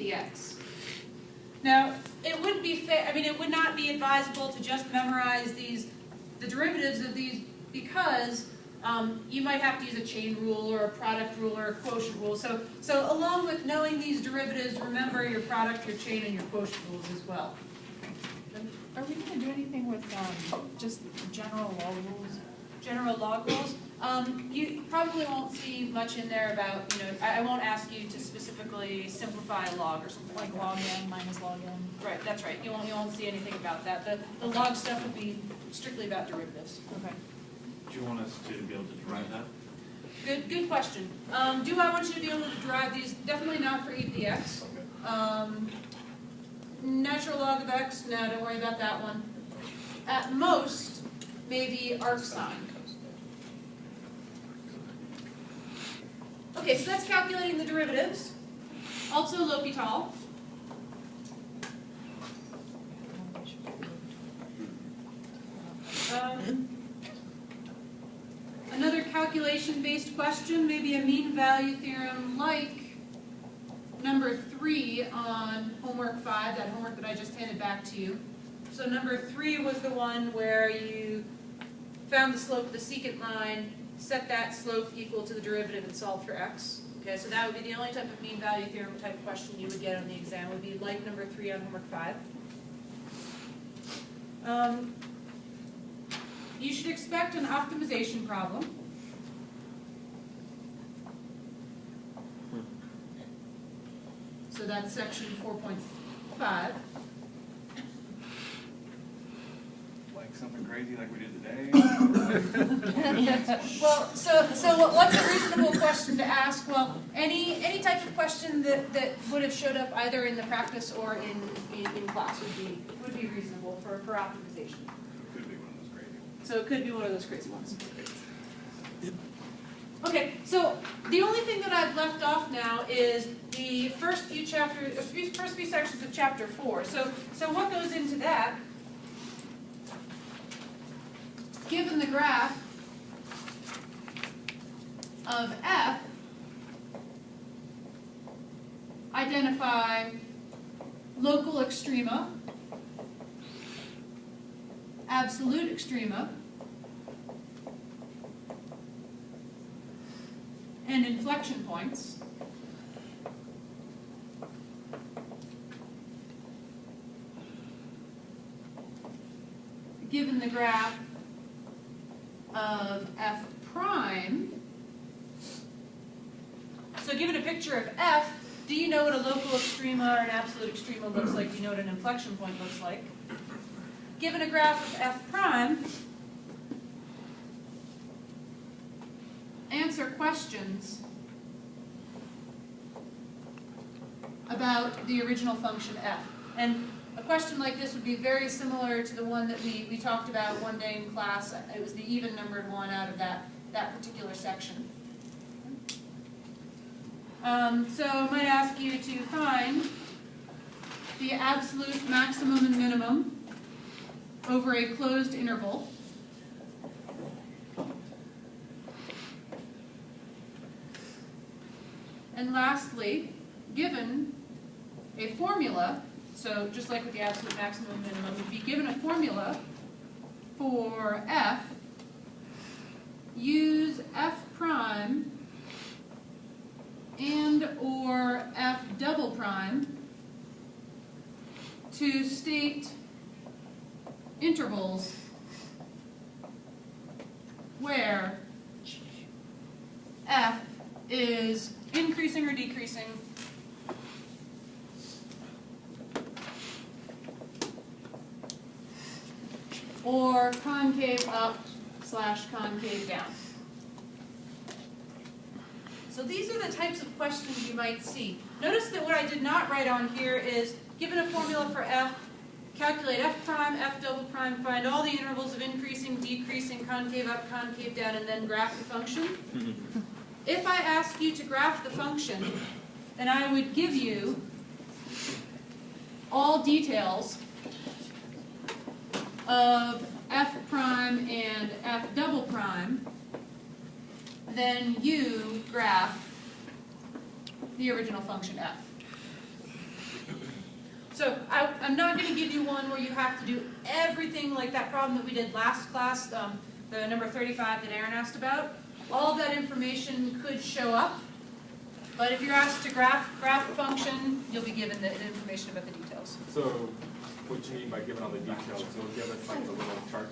dx. Now, it wouldn't be fair, I mean, it would not be advisable to just memorize the derivatives of these, because you might have to use a chain rule or a product rule or a quotient rule. So along with knowing these derivatives, remember your product, your chain, and your quotient rules as well. Are we going to do anything with just general log rules? General log rules? You probably won't see much in there about, I won't ask you to specifically simplify a log or something Like log n minus log n? Right, that's right. You won't see anything about that. The log stuff would be strictly about derivatives. Okay. Do you want us to be able to derive that? Good question. Do I want you to be able to derive these? Definitely not for e to the x. Natural log of x, no, don't worry about that one. At most, maybe arcsine. Okay, so that's calculating the derivatives. Also L'Hopital. Another calculation-based question, maybe a mean value theorem like number 3 on homework 5, that homework that I just handed back to you. So number 3 was the one where you found the slope of the secant line, set that slope equal to the derivative, and solved for x. Okay, so that would be the only type of mean value theorem type of question you would get on the exam, would be like number 3 on homework 5. You should expect an optimization problem. So that's section 4.5. Like something crazy like we did today? Well, so what's a reasonable question to ask? Well, any type of question that would have showed up either in the practice or in class would be reasonable for optimization. Could be one of those crazy ones. So it could be one of those crazy ones. Okay, so the only thing that I've left off now is the first few sections of chapter 4. So what goes into that? Given the graph of f, identify local extrema, absolute extrema, and inflection points. Given the graph of f prime, so given a picture of f, do you know what a local extrema or an absolute extrema looks like? Do you know what an inflection point looks like? Given a graph of f prime, answer questions about the original function f. And a question like this would be very similar to the one that we talked about one day in class. It was the even numbered one out of that particular section. So I might ask you to find the absolute maximum and minimum over a closed interval. And lastly, given a formula, so just like with the absolute maximum and minimum, would be given a formula for f, use f prime and or f double prime to state intervals where f is increasing or decreasing or concave up / concave down. So these are the types of questions you might see. Notice that what I did not write on here is, given a formula for f, calculate f prime, f double prime, find all the intervals of increasing, decreasing, concave up, concave down, and then graph the function. If I ask you to graph the function, then I would give you all details of f prime and f double prime, then you graph the original function f. So I'm not gonna give you one where you have to do everything like that problem that we did last class, the number 35 that Aaron asked about. All of that information could show up, but if you're asked to graph a function, you'll be given the information about the details. So what you mean by giving all the details, so give us like the little charts